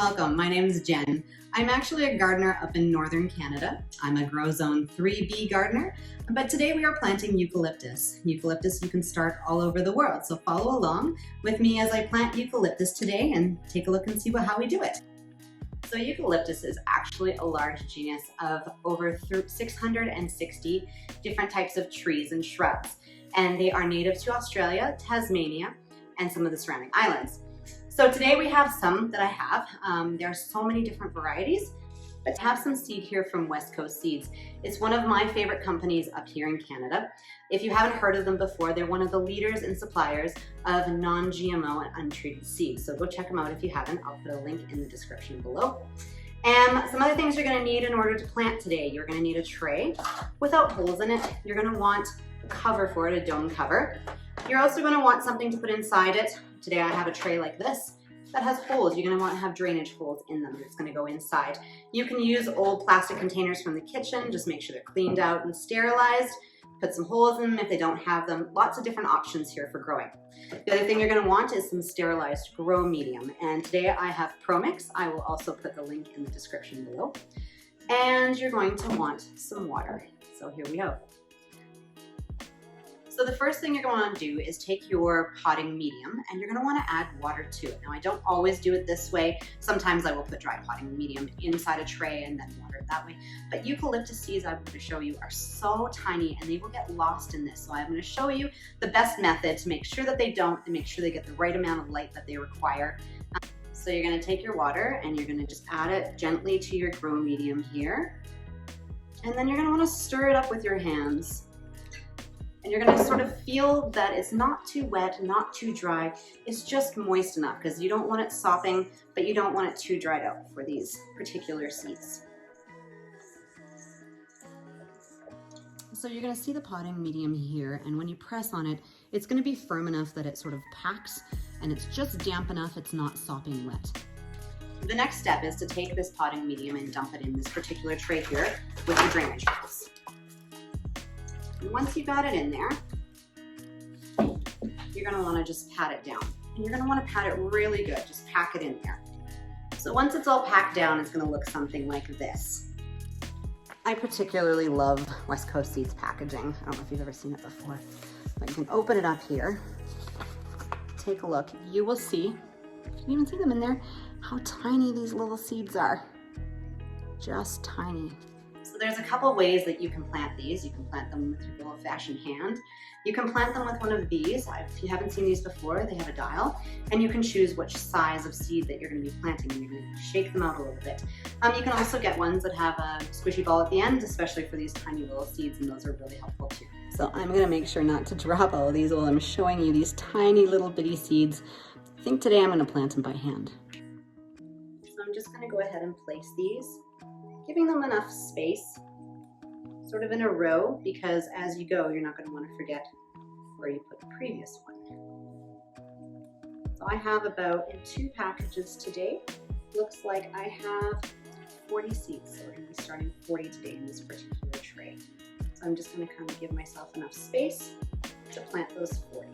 Welcome, my name is Jen. I'm actually a gardener up in northern Canada. I'm a Grow Zone 3B gardener, but today we are planting eucalyptus. Eucalyptus you can start all over the world, so follow along with me as I plant eucalyptus today and take a look and see how we do it. So eucalyptus is actually a large genus of over 660 different types of trees and shrubs, and they are native to Australia, Tasmania, and some of the surrounding islands. So today we have some that I have. There are so many different varieties, but I have some seed here from West Coast Seeds. It's one of my favorite companies up here in Canada. If you haven't heard of them before, they're one of the leaders and suppliers of non-GMO and untreated seeds. So go check them out if you haven't. I'll put a link in the description below. And some other things you're gonna need in order to plant today. You're gonna need a tray without holes in it. You're gonna want a cover for it, a dome cover. You're also gonna want something to put inside it. Today I have a tray like this that has holes. You're gonna want to have drainage holes in them. It's gonna go inside. You can use old plastic containers from the kitchen. Just make sure they're cleaned out and sterilized. Put some holes in them if they don't have them. Lots of different options here for growing. The other thing you're gonna want is some sterilized grow medium. And today I have ProMix. I will also put the link in the description below. And you're going to want some water. So here we go. So the first thing you're going to want to do is take your potting medium and you're going to want to add water to it. Now I don't always do it this way. Sometimes I will put dry potting medium inside a tray and then water it that way. But eucalyptus seeds I'm going to show you are so tiny and they will get lost in this. So I'm going to show you the best method to make sure that they don't and make sure they get the right amount of light that they require. So you're going to take your water and you're going to just add it gently to your grow medium here. And then you're going to want to stir it up with your hands. And you're gonna sort of feel that it's not too wet, not too dry. It's just moist enough because you don't want it sopping, but you don't want it too dried out for these particular seeds. So you're gonna see the potting medium here, and when you press on it, it's gonna be firm enough that it sort of packs, and it's just damp enough it's not sopping wet. The next step is to take this potting medium and dump it in this particular tray here with the drainage holes. Once you got it in there, you're gonna wanna just pat it down. And you're gonna wanna pat it really good, just pack it in there. So once it's all packed down, it's gonna look something like this. I particularly love West Coast Seeds packaging. I don't know if you've ever seen it before, but you can open it up here. Take a look. You will see, you can even see them in there, how tiny these little seeds are. Just tiny. So there's a couple ways that you can plant these. You can plant them with your old-fashioned hand. You can plant them with one of these. If you haven't seen these before, they have a dial, and you can choose which size of seed that you're going to be planting, and you're going to shake them out a little bit. You can also get ones that have a squishy ball at the end, especially for these tiny little seeds, and those are really helpful too. So I'm going to make sure not to drop all of these while I'm showing you these tiny little bitty seeds. I think today I'm going to plant them by hand. So I'm just going to go ahead and place these, giving them enough space, sort of in a row, because as you go, you're not going to want to forget where you put the previous one. So I have about, in 2 packages today, looks like I have 40 seeds. So we're going to be starting 40 today in this particular tray. So I'm just going to kind of give myself enough space to plant those 40.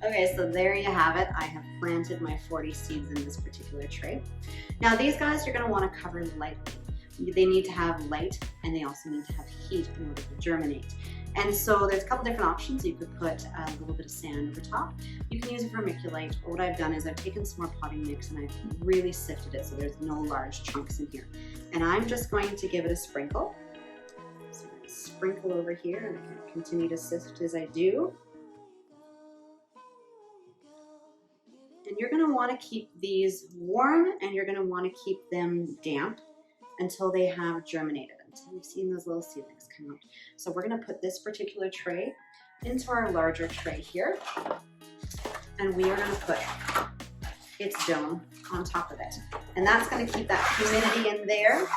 Okay, so there you have it. I have planted my 40 seeds in this particular tray. Now these guys you're going to want to cover lightly. They need to have light and they also need to have heat in order to germinate. And so there's a couple different options. You could put a little bit of sand over top. You can use a vermiculite, or what I've done is I've taken some more potting mix and I've really sifted it so there's no large chunks in here. And I'm just going to give it a sprinkle. So I'm going to sprinkle over here and I can continue to sift as I do. And you're going to want to keep these warm and you're going to want to keep them damp until they have germinated, until you've seen those little seedlings come out. So we're going to put this particular tray into our larger tray here, and we are going to put its dome on top of it. And that's going to keep that humidity in there,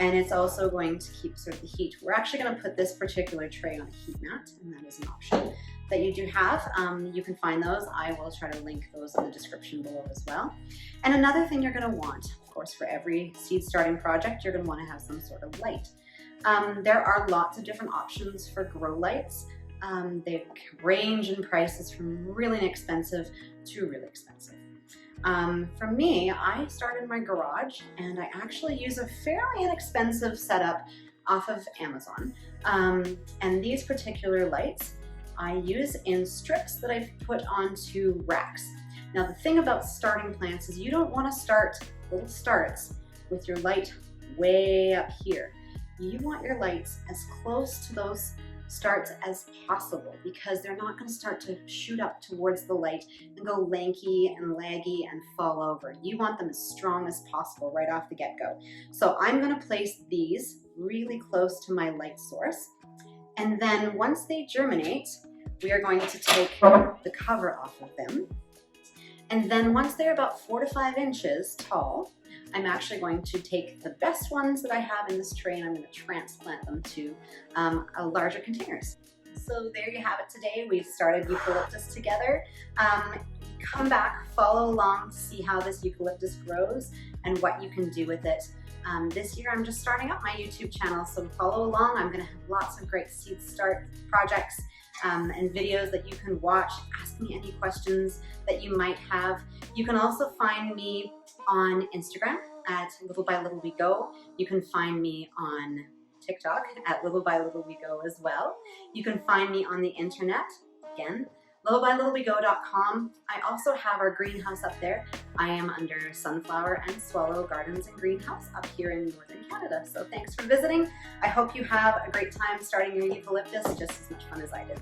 and it's also going to keep sort of the heat. We're actually going to put this particular tray on a heat mat, and that is an option that you do have. You can find those. I will try to link those in the description below as well. And another thing you're going to want, of course, for every seed starting project, you're going to want to have some sort of light. There are lots of different options for grow lights. They range in prices from really inexpensive to really expensive. For me, I started my garage and I actually use a fairly inexpensive setup off of Amazon. And these particular lights I use in strips that I've put onto racks. Now the thing about starting plants is you don't want to start little starts with your light way up here. You want your lights as close to those starts as possible because they're not going to start to shoot up towards the light and go lanky and laggy and fall over. You want them as strong as possible right off the get-go. So I'm going to place these really close to my light source, and then once they germinate, we are going to take the cover off of them. And then once they're about 4 to 5 inches tall, I'm actually going to take the best ones that I have in this tray and I'm going to transplant them to larger containers. So there you have it today. We've started eucalyptus together. Come back, follow along, see how this eucalyptus grows and what you can do with it. This year I'm just starting up my YouTube channel, so follow along. I'm going to have lots of great seed start projects and videos that you can watch. Ask me any questions that you might have. You can also find me on Instagram at Little by Little We Go. You can find me on TikTok at Little by Little We Go as well. You can find me on the internet, again, littlebylittlewego.com. I also have our greenhouse up there. I am under Sunflower and Swallow Gardens and Greenhouse up here in Northern Canada. So thanks for visiting. I hope you have a great time starting your eucalyptus, just as much fun as I did.